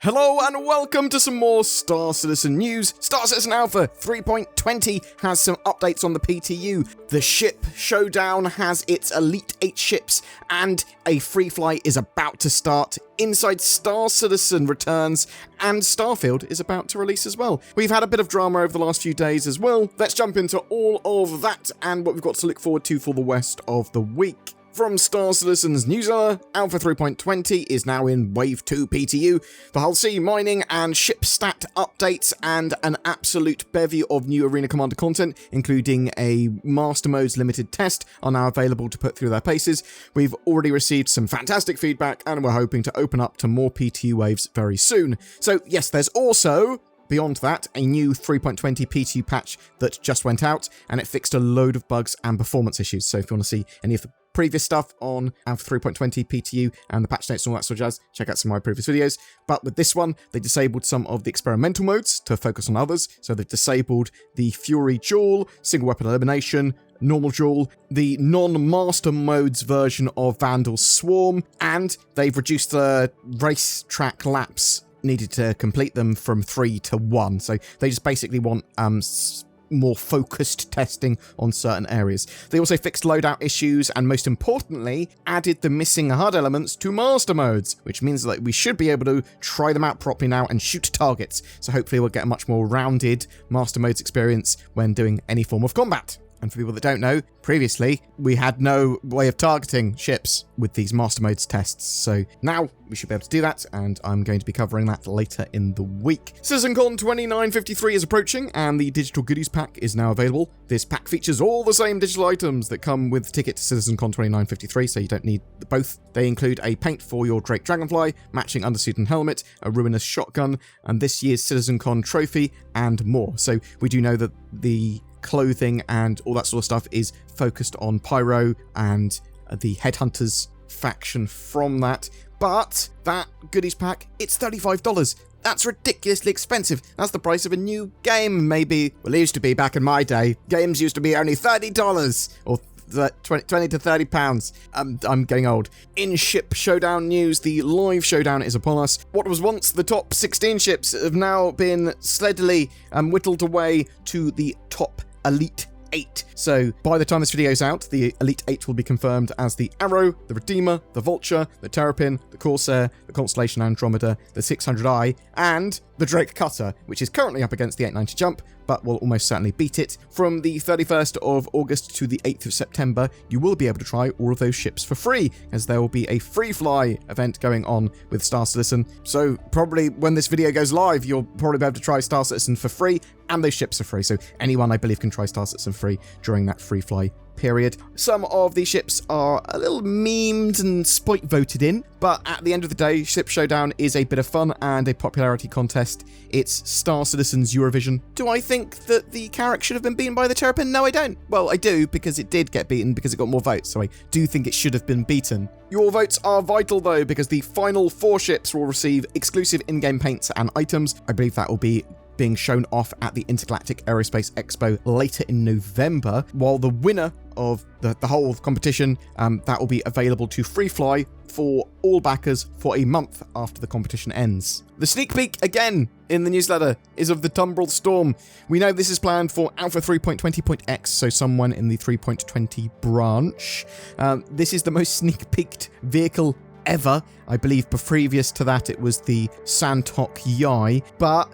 Hello and welcome to some more Star Citizen news. Star Citizen Alpha 3.20 has some updates on the PTU. The ship Showdown has its Elite 8 ships, and a FreeFly is about to start. Inside Star Citizen returns, and Starfield is about to release as well. We've had a bit of drama over the last few days as well. Let's jump into all of that and what we've got to look forward to for the rest of the week. From Star Citizen's newsletter, Alpha 3.20 is now in Wave 2 PTU. The Hull C mining and ship stat updates and an absolute bevy of new Arena Commander content, including a Master Modes limited test, are now available to put through their paces. We've already received some fantastic feedback and we're hoping to open up to more PTU waves very soon. So yes, there's also, beyond that, a new 3.20 PTU patch that just went out, and it fixed a load of bugs and performance issues. So if you want to see any of the previous stuff on Alpha 3.20 PTU and the patch notes and all that sort of jazz, check out some of my previous videos. But with this one, they disabled some of the experimental modes to focus on others. So they've disabled the Fury Duel, single weapon elimination, normal duel, the non-master modes version of Vandal Swarm, and they've reduced the racetrack laps needed to complete them from 3 to 1. So they just basically want more focused testing on certain areas. They also fixed loadout issues and, most importantly, added the missing HUD elements to master modes, which means that we should be able to try them out properly now and shoot targets. So hopefully we'll get a much more rounded master modes experience when doing any form of combat. And for people that don't know, previously we had no way of targeting ships with these master modes tests. So now we should be able to do that, and I'm going to be covering that later in the week. CitizenCon 2953 is approaching, and the digital goodies pack is now available. This pack features all the same digital items that come with the ticket to CitizenCon 2953, so you don't need both. They include a paint for your Drake Dragonfly, matching undersuit and helmet, a ruinous shotgun, and this year's CitizenCon trophy, and more. So we do know that the clothing and all that sort of stuff is focused on Pyro and the Headhunters faction from that. But that goodies pack, it's $35. That's ridiculously expensive. That's the price of a new game, maybe. Well, it used to be back in my day. Games used to be only $30 or 20 to 30 pounds. I'm getting old. In ship Showdown news, the live Showdown is upon us. What was once the top 16 ships have now been steadily whittled away to the top Elite 8. So by the time this video is out, the Elite 8 will be confirmed as the Arrow, the Redeemer, the Vulture, the Terrapin, the Corsair, the Constellation Andromeda, the 600i, and the Drake Cutter, which is currently up against the 890 jump, but will almost certainly beat it. From the 31st of August to the 8th of September, you will be able to try all of those ships for free, as there will be a FreeFly event going on with Star Citizen. So probably when this video goes live, you'll probably be able to try Star Citizen for free, and those ships are free. So anyone, I believe, can try Star Citizen free during that FreeFly period. Some of these ships are a little memed and spite voted in, but at the end of the day, Ship Showdown is a bit of fun and a popularity contest. It's Star Citizen's Eurovision. Do I think that the Carrack should have been beaten by the Terrapin? No, I don't. Well, I do, because it did get beaten because it got more votes, so I do think it should have been beaten. Your votes are vital, though, because the final 4 ships will receive exclusive in-game paints and items. I believe that will be being shown off at the Intergalactic Aerospace Expo later in November, while the winner of the whole competition, that will be available to FreeFly for all backers for a month after the competition ends. The sneak peek, again, in the newsletter, is of the Tumbril Storm. We know this is planned for Alpha 3.20.x, so someone in the 3.20 branch. This is the most sneak peeked vehicle ever. I believe previous to that it was the Santok Yai, but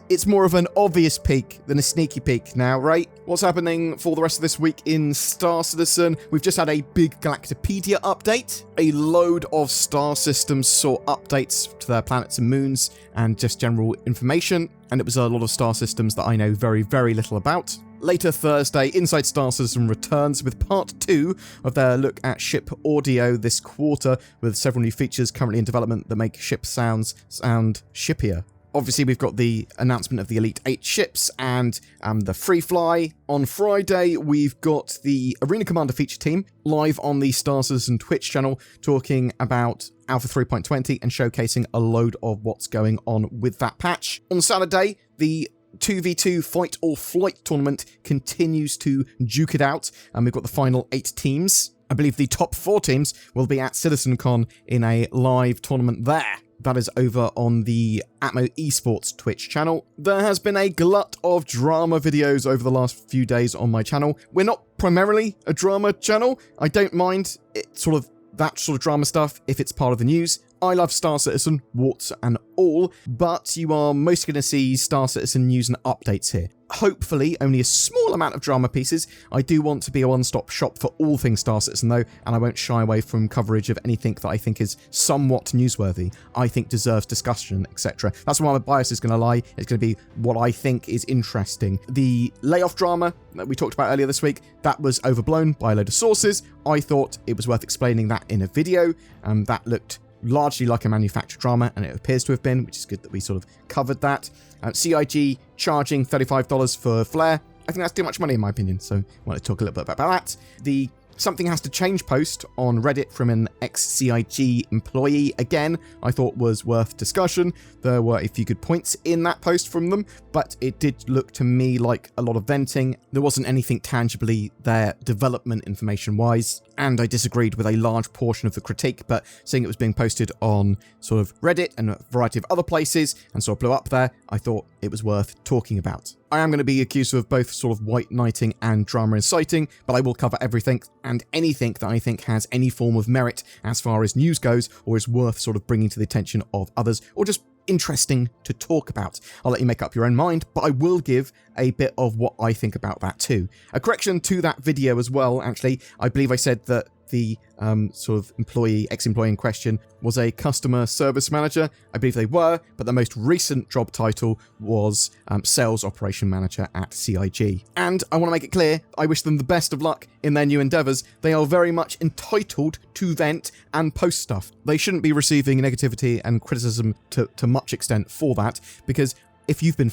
it's more of an obvious peek than a sneaky peek now, right? What's happening for the rest of this week in Star Citizen? We've just had a big Galactopedia update. A load of Star Systems saw updates to their planets and moons and just general information. And it was a lot of Star Systems that I know very, very little about. Later Thursday, Inside Star Citizen returns with part 2 of their look at ship audio this quarter, with several new features currently in development that make ship sounds sound shippier. Obviously, we've got the announcement of the Elite 8 ships and the FreeFly. On Friday, we've got the Arena Commander feature team live on the Star Citizen Twitch channel talking about Alpha 3.20 and showcasing a load of what's going on with that patch. On Saturday, the 2v2 Fight or Flight tournament continues to duke it out, and we've got the final 8 teams. I believe the top 4 teams will be at CitizenCon in a live tournament there. that is over on the Atmo Esports Twitch channel. There has been a glut of drama videos over the last few days on my channel. We're not primarily a drama channel. I don't mind that sort of drama stuff if it's part of the news. I love Star Citizen, warts and all, but you are mostly going to see Star Citizen news and updates here. Hopefully, only a small amount of drama pieces. I do want to be a one-stop shop for all things Star Citizen though, and I won't shy away from coverage of anything that I think is somewhat newsworthy, I think deserves discussion, etc. That's where my bias is going to lie. It's going to be what I think is interesting. The layoff drama that we talked about earlier this week, that was overblown by a load of sources. I thought it was worth explaining that in a video. That looked largely like a manufactured drama, and it appears to have been, which is good that we sort of covered that. CIG charging $35 for Flare. I think that's too much money in my opinion, so I want to talk a little bit about that. The Something Has to Change post on Reddit from an ex-CIG employee, again, I thought was worth discussion. There were a few good points in that post from them, but it did look to me like a lot of venting. There wasn't anything tangibly there development information-wise, and I disagreed with a large portion of the critique, but seeing it was being posted on sort of Reddit and a variety of other places, and sort of blew up there, I thought it was worth talking about. I am going to be accused of both sort of white knighting and drama inciting, but I will cover everything and anything that I think has any form of merit as far as news goes, or is worth sort of bringing to the attention of others, or just interesting to talk about. I'll let you make up your own mind, but I will give a bit of what I think about that too. A correction to that video as well, actually. I believe I said that the sort of ex-employee in question was a customer service manager. I believe they were, but the most recent job title was sales operation manager at CIG. And I want to make it clear, I wish them the best of luck in their new endeavors. They are very much entitled to vent and post stuff. They shouldn't be receiving negativity and criticism to much extent for that, because if you've been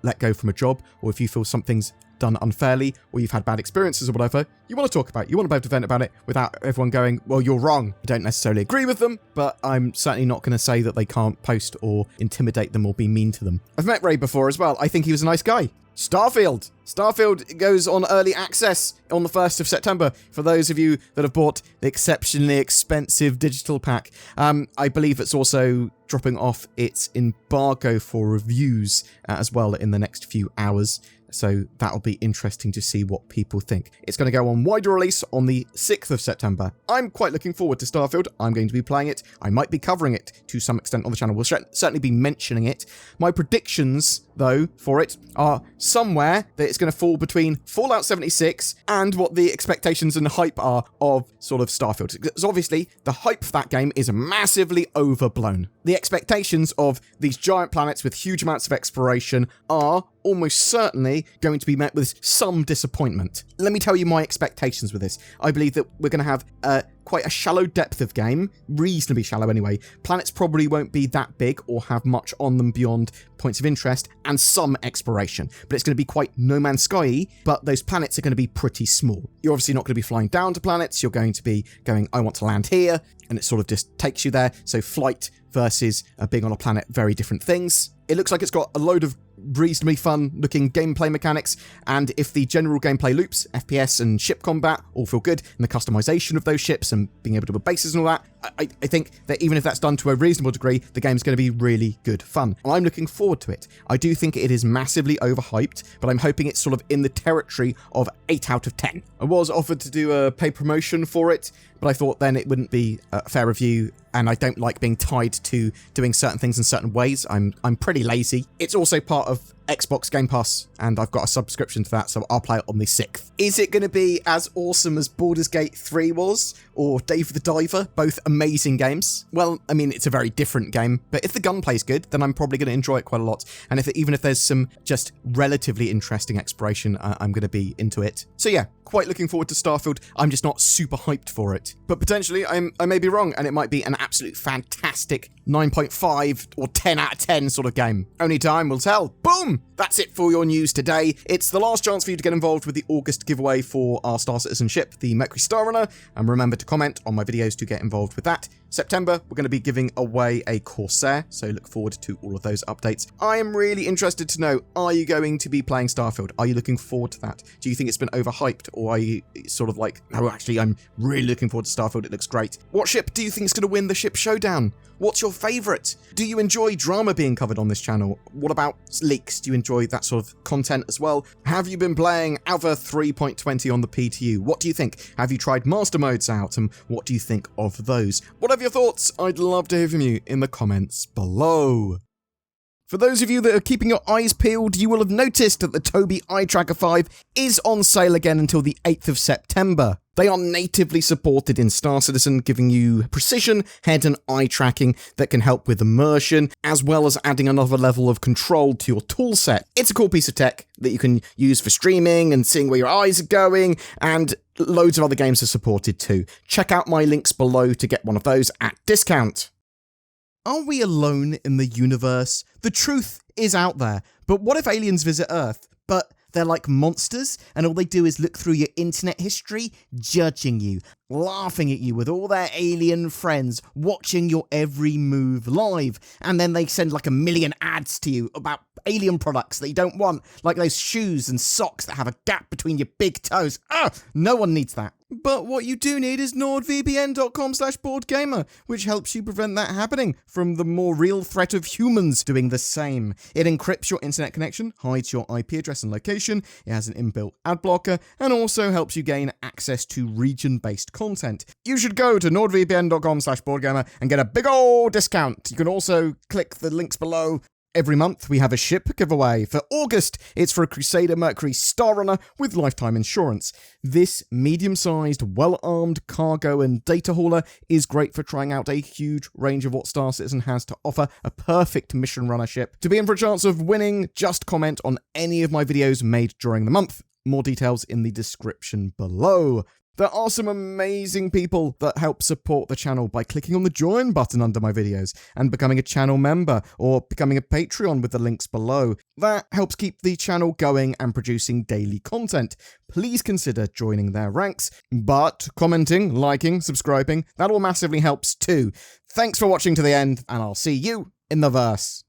let go from a job, or if you feel something's done unfairly, or you've had bad experiences or whatever, you want to talk about it. You want to be able to vent about it without everyone going, well, you're wrong. I don't necessarily agree with them, but I'm certainly not going to say that they can't post or intimidate them or be mean to them. I've met Ray before as well. I think he was a nice guy. Starfield goes on early access on the 1st of September for those of you that have bought the exceptionally expensive digital pack. I believe it's also dropping off its embargo for reviews as well in the next few hours. So that'll be interesting to see what people think. It's going to go on wider release on the 6th of September. I'm quite looking forward to Starfield. I'm going to be playing it. I might be covering it to some extent on the channel. We'll certainly be mentioning it. My predictions, though, for it are somewhere that it's going to fall between Fallout 76 and what the expectations and hype are of sort of Starfield. Because obviously, the hype for that game is massively overblown. The expectations of these giant planets with huge amounts of exploration are almost certainly going to be met with some disappointment. Let me tell you my expectations with this. I believe that we're going to have quite a shallow depth of game, reasonably shallow anyway. Planets probably won't be that big or have much on them beyond points of interest, and some exploration. But it's going to be quite No Man's Sky-y, but those planets are going to be pretty small. You're obviously not going to be flying down to planets, you're going to be going, I want to land here, and it sort of just takes you there. So flight versus being on a planet, very different things. It looks like it's got a load of reasonably fun looking gameplay mechanics, and if the general gameplay loops, FPS and ship combat all feel good, and the customization of those ships and being able to build bases and all that, I think that even if that's done to a reasonable degree, the game's going to be really good fun. I'm looking forward to it. I do think it is massively overhyped, but I'm hoping it's sort of in the territory of 8 out of 10. I was offered to do a paid promotion for it, but I thought then it wouldn't be a fair review, and I don't like being tied to doing certain things in certain ways. I'm pretty lazy. It's also part of Xbox Game Pass, and I've got a subscription to that, so I'll play it on the 6th. Is it going to be as awesome as Baldur's Gate 3 was, or Dave the Diver? Both amazing games. Well, I mean, it's a very different game, but if the gunplay's good, then I'm probably going to enjoy it quite a lot. And even if there's some just relatively interesting exploration, I'm going to be into it. So yeah, quite looking forward to Starfield. I'm just not super hyped for it. But potentially, I may be wrong, and it might be an absolute fantastic 9.5 or 10 out of 10 sort of game. Only time will tell. Boom! That's it for your news today. It's the last chance for you to get involved with the August giveaway for our Star Citizen ship, the Mercury Star Runner, and remember to comment on my videos to get involved with that. September, we're going to be giving away a Corsair, so look forward to all of those updates. I am really interested to know, are you going to be playing Starfield? Are you looking forward to that? Do you think it's been overhyped, or are you sort of like, no, actually, I'm really looking forward to Starfield, it looks great. What ship do you think is going to win the ship showdown? What's your favourite? Do you enjoy drama being covered on this channel? What about leaks? Do you enjoy that sort of content as well? Have you been playing Alpha 3.20 on the PTU? What do you think? Have you tried master modes out, and what do you think of those? Whatever your thoughts, I'd love to hear from you in the comments below. For those of you that are keeping your eyes peeled, you will have noticed that the Tobii Eye Tracker 5 is on sale again until the 8th of September. They are natively supported in Star Citizen, giving you precision, head and eye tracking that can help with immersion, as well as adding another level of control to your toolset. It's a cool piece of tech that you can use for streaming and seeing where your eyes are going, and loads of other games are supported too. Check out my links below to get one of those at discount. Are we alone in the universe? The truth is out there, but what if aliens visit Earth? But they're like monsters, and all they do is look through your internet history, judging you, laughing at you with all their alien friends, watching your every move live, and then they send like 1 million ads to you about alien products that you don't want, like those shoes and socks that have a gap between your big toes. No one needs that. But what you do need is nordvpn.com/BoredGamer, which helps you prevent that happening from the more real threat of humans doing the same. It encrypts your internet connection, hides your IP address and location, it has an inbuilt ad blocker, and also helps you gain access to region-based content. You should go to nordvpn.com/BoredGamer and get a big ol' discount. You can also click the links below. Every month, we have a ship giveaway. For August, it's for a Crusader Mercury Star Runner with lifetime insurance. This medium-sized, well-armed cargo and data hauler is great for trying out a huge range of what Star Citizen has to offer, a perfect mission runner ship. To be in for a chance of winning, just comment on any of my videos made during the month. More details in the description below. There are some amazing people that help support the channel by clicking on the join button under my videos and becoming a channel member or becoming a Patreon with the links below. That helps keep the channel going and producing daily content. Please consider joining their ranks, but commenting, liking, subscribing, that all massively helps too. Thanks for watching to the end, and I'll see you in the verse.